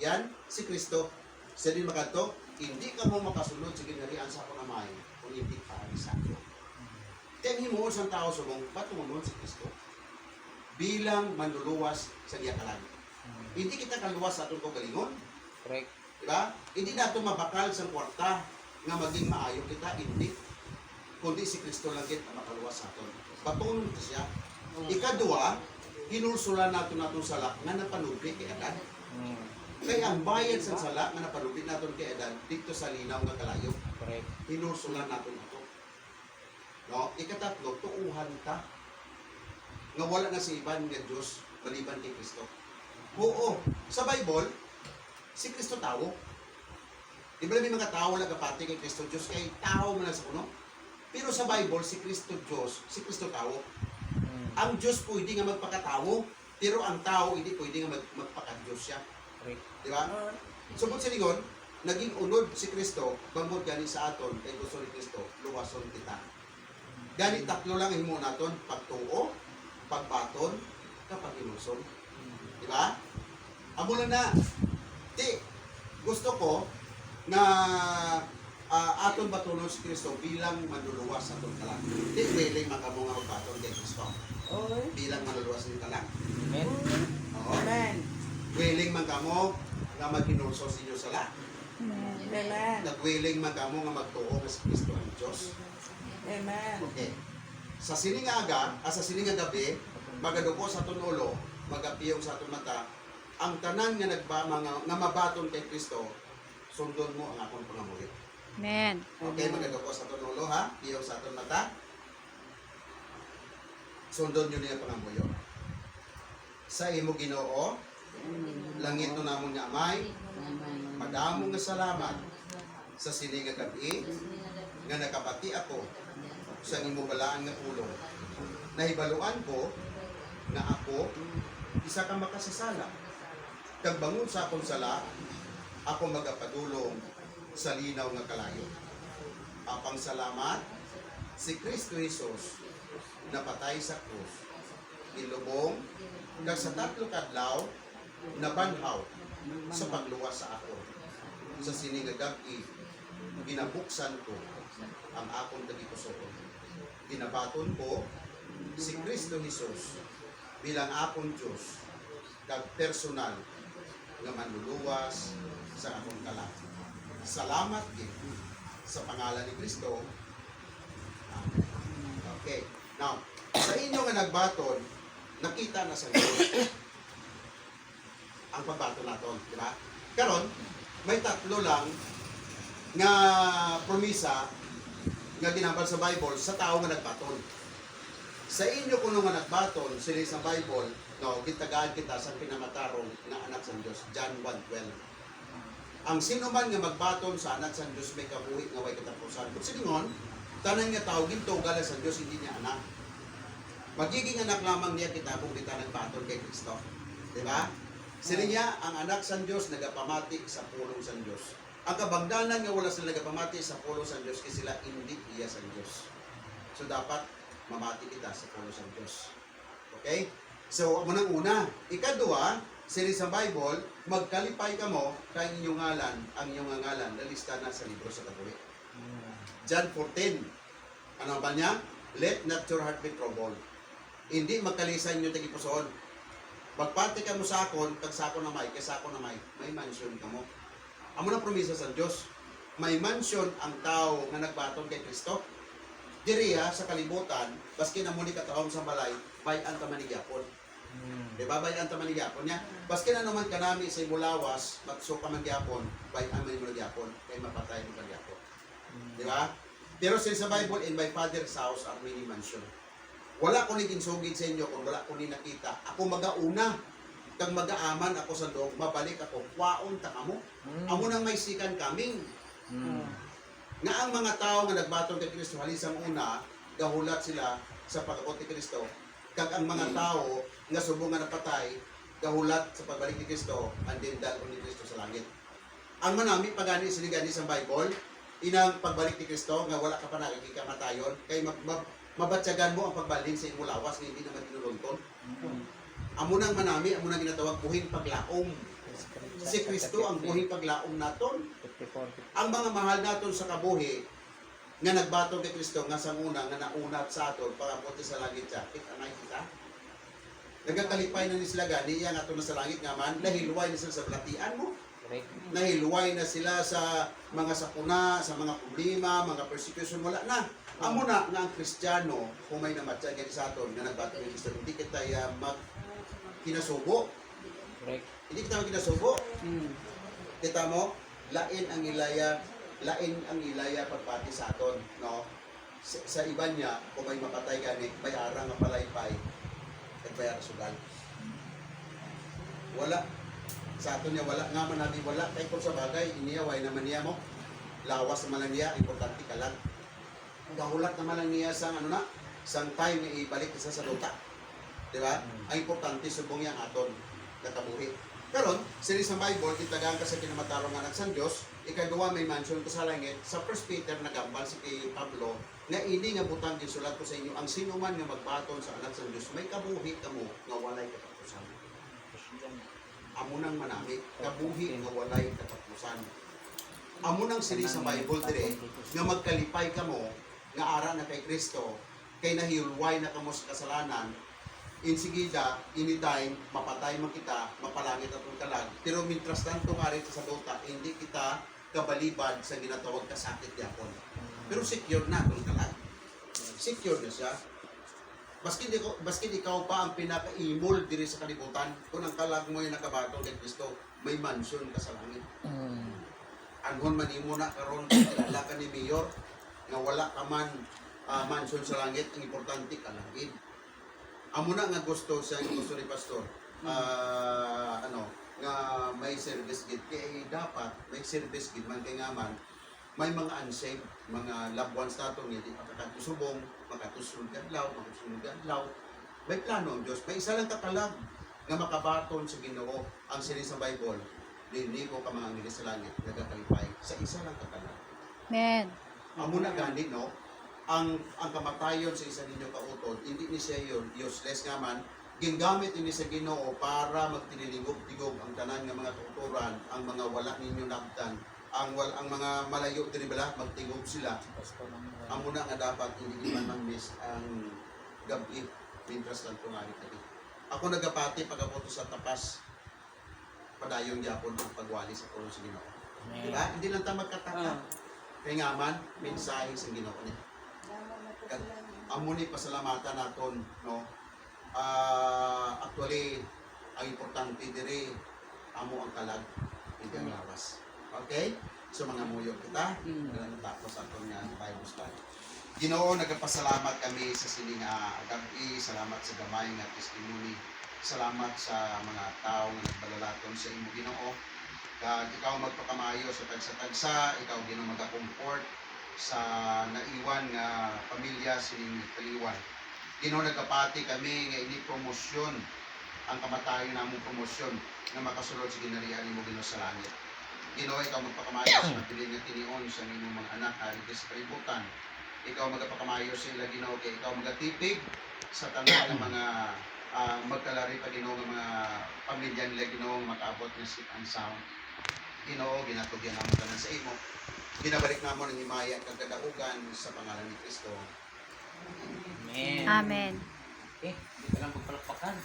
Yan, si Kristo. Sa din makato, hindi ka mo makasunod sa ginarian sa akong amay kung hindi ka sa ako. Kaya himuon sa tao sumong, ba't tumunod si Kristo? Bilang manluluwas sa diya kalan. Hindi kita kaluwas sa atong kagalingon. Correct. Diba? Hindi nato mabakal sa kwarta nga maging maayo kita, hindi. Kundi si Kristo lang kita makaluwas sa aton. Patunod siya. Ikadua, hinulsulan nato sala nga napanubli kay Adan. Kaya ang bayad sa sala nga napanubli nato kay Adan dito sa linaw nga kalayo. Correct. Hinulsulan nato ito. No? Ikatatlo, tuuhan ta. Nga wala na si iban nga Diyos maliban kay Kristo. Oo, sa Bible, si Kristo tao. Di ba may mga tao nagapati kay Kristo Diyos kay tao man lang sa kuno? Pero sa Bible, si Kristo Diyos, si Kristo tao. Ang Diyos pwede nga magpakatao, pero ang tao hindi pwede nga magpaka-Diyos siya. Correct. Di ba? Subot sa lingon, naging unod si Kristo, bangod gani sa aton, kay gusto ni Kristo, luwason kita. Gani tatlo lang himo naton, pagtuo, pagbaton, kapag inuson. Di ba? Amo na. Di, gusto ko na aton batunon si Kristo bilang manluluwas sa aton kalang. Di, willing magamo nga magbaton kay Kristo. Bilang manluluwas sa kalang. Amen. Oo. Amen. Willing magamo nga maginulso sa inyo sala. Amen. Nag-willing magamo nga magtuo nga si Kristo ang Diyos. Amen. Okay. Sa sining aga, sa sining gabi, magaduko sa aton ulo, magapiyong sa aton mata, ang tanan nga nga mabaton kay Kristo, sundon mo ang akong pangamuyo. Amen. Okay, magaduko sa aton ulo ha, piyong sa aton mata. Sundon nyo niya pangamuyo. Sa imo Ginoo, langit no namon nga amay, madamo nga salamat sa sining nga gabi nga nakabati ako sa imo balaan nga ulo. Nahibaluan ko na ako isa ka makasasala. Kag bangon sa akong sala, ako magapadulong sa linaw nga kalayo. Apang salamat si Kristo Jesus napatay sa krus. Ilubong kag sa tatlo kadlaw nabanhaw sa pagluwas sa ako. Sa sinigagag-i, ginabuksan ko ang akong tagikusoon. Ginabaton ko si Kristo Jesus bilang akong Diyos kag personal nga manluluwas sa akong kalang. Salamat din sa pangalan ni Kristo. Amen. Okay. Now, sa inyo nga nagbaton, nakita na sa Diyos ang pagbaton naton, di ba? Karon, may tatlo lang nga promisa nga ginambal sa Bible sa tao nga nagbaton. Sa inyo kuno nga nagbaton, sila sa Bible, no, gitagaan kita sa pinamatarong na anak sa Diyos, John 1:12. Ang sino man nga magbaton sa anak sa Diyos may kabuhi nga way katapusan. Kung siningon, tanan nga tao gintugal sa Diyos hindi niya anak. Magiging anak lamang niya kita kung kita nagbaton kay Kristo. Di ba? Sila niya, ang anak sa Diyos nagapamati sa pulong sa Diyos. Ang kabangdanan nga wala sila nagapamati sa pulong sa Diyos kasi sila hindi iya sa Diyos. So dapat mamati kita sa pulong sa Diyos. Okay? So, munang una. Ikadua, sila sa Bible, magkalipay ka mo kay inyong ngalan, ang inyong ngalan, nalista na sa libro sa kabuhi. John 14. Ano ba niya? Let not your heart be troubled. Hindi magkalisan nyo tagipusoon. Magpati ka mo sa akon, kag sa akon na may mansion ka mo. Amo na promisa sa Diyos. May mansion ang tao nga nagbaton kay Kristo. Diriya sa kalibutan, baski na muli kataon sa balay, bayan ta manigyapon. Diba, bayan ta manigyapon niya? Baski na naman kanami sa imulawas, matso ka magyapon, bayan man magyapon, kay mapatay mo magyapon. Diba? Pero sa Bible, in my Father's house are many mansion. Wala ko ni ginsugid sa inyo kung wala ko ni nakita. Ako magauna, kag magaaman ako sa loob, mabalik ako, kwaon ta kamo. Amo nang may sikan kaming. Nga ang mga tao nga nagbaton kay Kristo halisang una, gahulat sila sa pag-abot ni Kristo. Kag ang mga tao nga subong nga napatay, gahulat sa pagbalik ni Kristo, and then dalon ni Kristo sa langit. Ang manami pagani sinigani sa Bible, inang pagbalik ni Kristo nga wala ka pa nakikikamatayon, kay mabatyagan mo ang pagbalik sa imong lawas nga hindi naman tinulunton. Amo nang manami, amo nang ginatawag buhing paglaom. Si Kristo ang buhi paglaom naton. Ang mga mahal naton sa kabuhi nga nagbato kay Kristo nga sang una nga naunat sa aton pagapunti sa langit siya. Kita na kita. Nagakalipay na ni sila gani iya nga aton na sa langit nga man nahilway na sila sa balatian mo. Nahilway na sila sa mga sakuna, sa mga problema, mga persecution, wala na. Amo na nga ang Kristiyano, kung may namatya gani sa aton nga nagbato kay Kristo, hindi kita mag kinasubo. Hindi kita mag kinasubo. Kita mo, lain ang ilaya pagpati sa aton, no? Sa iba niya, kung may mapatay gani, may arang nga palaypay, at bayar sugal. Wala. Sa aton niya, wala nga man natin wala. Kaya kung sa bagay, iniyaway naman niya mo. Lawas naman lang niya, importante ka lang. Gahulat naman lang niya sa ano na, sang time na ibalik isa sa luta. Diba? Ang importante, subong yang aton, nakabuhi. Karon, sini sa Bible, kitagaan ka sa kinamatarong anak sa Diyos, ikagawa may mansion ko sa langit, sa 1 Peter nagambal si kay Pablo, nga ini nga butang gisulat ko sa inyo, ang sino man nga magbaton sa anak sa Diyos, may kabuhi ka mo, nga walay katapusan. Amo nang manami, kabuhi nga walay katapusan. Amo nang sini sa Bible dire, nga magkalipay ka mo, nga ara na kay Kristo, kay nahilway na kamo sa kasalanan, insigida, anytime, mapatay man kita, mapalangit atong kalag. Pero mintras tanto nga rin sa dota, hindi kita kabalibad sa ginatawag kasakit yapon. Pero secure na atong kalag. Secure na siya. Baskin ikaw pa ang pinaka-imol diri sa kalibutan, kung ang kalag mo yung nakabato kay Kristo, may mansion ka sa langit. Anhon man imo na karon kilala ka ni Mayor, nga wala ka man mansion sa langit, ang importante kalagid. Amo na nga gusto ni Pastor, nga may service gid kay dapat may service gid man kay nga man may mga unsaved, mga loved ones nato nga di makakatusubong, makatusulog adlaw, may plano ang Dios. May isa lang kakalag nga makabaton sa Ginoo ang sini sa Bible. Dili ko ka mga angel sa langit nagakalipay sa isa lang kakalag. Amen. Amo na gani no, ang kamatayon sa isa ninyo kautod, hindi ni siya yun, useless nga man, gingamit ini sa Ginoo para magtiniligog-tigog ang tanan nga mga tuturan, ang mga wala ninyo nabdan, ang mga malayo diri bala magtigog sila. Amo na nga dapat hindi man miss ang gabi mintras lang tungari kadi. Ako nagapati pagapoto sa tapas padayon gyapon ang pagwali sa pulo sa Ginoo. Diba? Hindi lang ta magkataka. Kaya nga man, mensahe sa Ginoo ni. Amo ni pasalamatan naton, no? Actually, ang importante diri amo ang kalag, hindi ang lawas. Okay? So mga muyo kita, tapos aton nga Bible study. Ginoo, nagpasalamat kami sa sining gabi, salamat sa gamay nga testimony. Salamat sa mga tao nga nagbalalaton sa imo Ginoo. Kag ikaw magpakamayo sa tagsa-tagsa, ikaw Ginoo magakomfort sa naiwan nga pamilya sining kaliwan. Ginoo, nagkapati kami nga ini promosyon ang kamatayon namong promosyon nga makasulod sa ginarihan nimo Ginoo sa langit. Ginoo, ikaw magpakamayo sa mabilin nga tinion sa imong mga anak ari sa kalibutan. Ikaw magpakamayo sa ila Ginoo, kay ikaw magatipig sa tanan ng mga magkalari pa Ginoo nga mga pamilya nila Ginoo makaabot ng safe and sound. Ginoo, ginatugyan namo tanan sa imo. Ginabalik namo ng himaya kag kadaugan sa pangalan ni Kristo. Amen. Amen. Hindi ka lang magpalakpakan.